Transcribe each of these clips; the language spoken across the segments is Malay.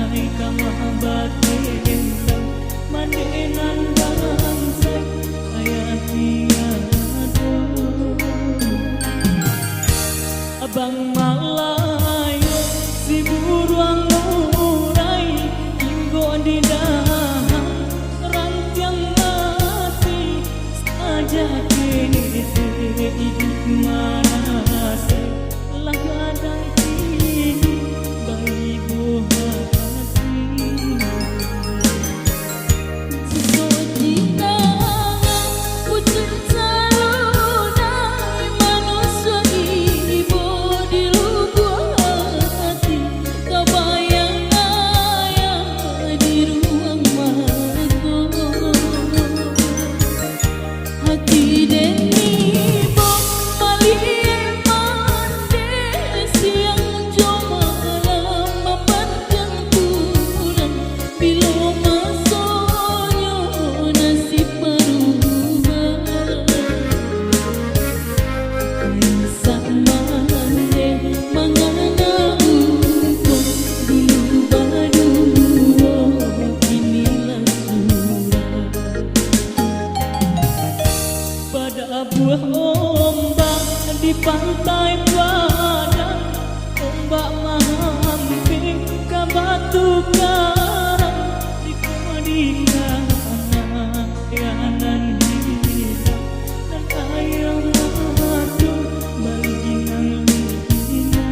Andai kamabate entang madenan bangsai ayat tiada. Abang Malayo si buruang murai inggo di dahan rantiang mati saja kini hidup marase lagadai kini bayi buah hati sesojina pucuk salunai manusia ibu di lubuk hati kebayang ayah di ruang mago hati deni bo malie mande siang joma malam memandang bulan bila masonyo nasib berubah Aisyah mande mangana umpun dulu baduo kinilah sudah pada buah ombak di pantai padang ombak mahampir ke batu karang di kemudian kanan hilang dan air madu bagi nalina.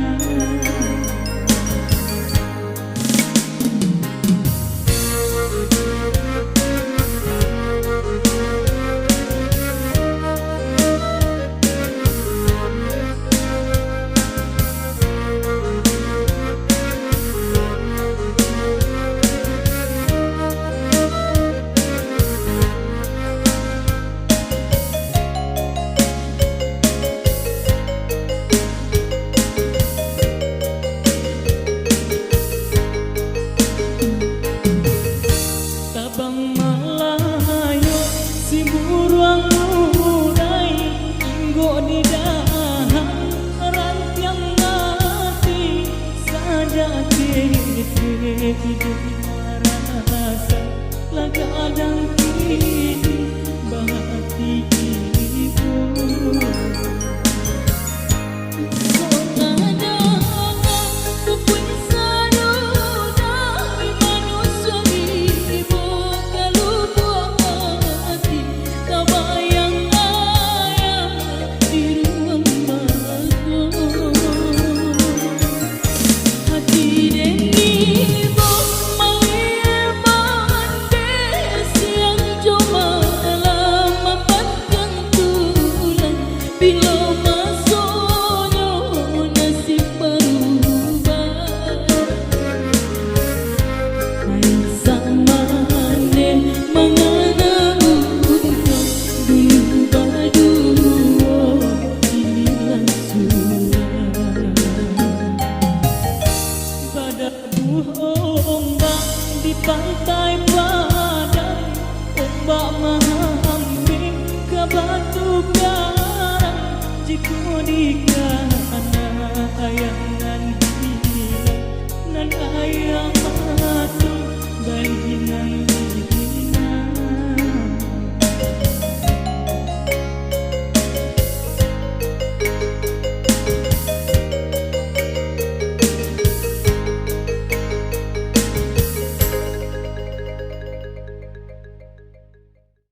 Sabang Malayo si buruang murai inggo di dahan rantiang mati saja hidup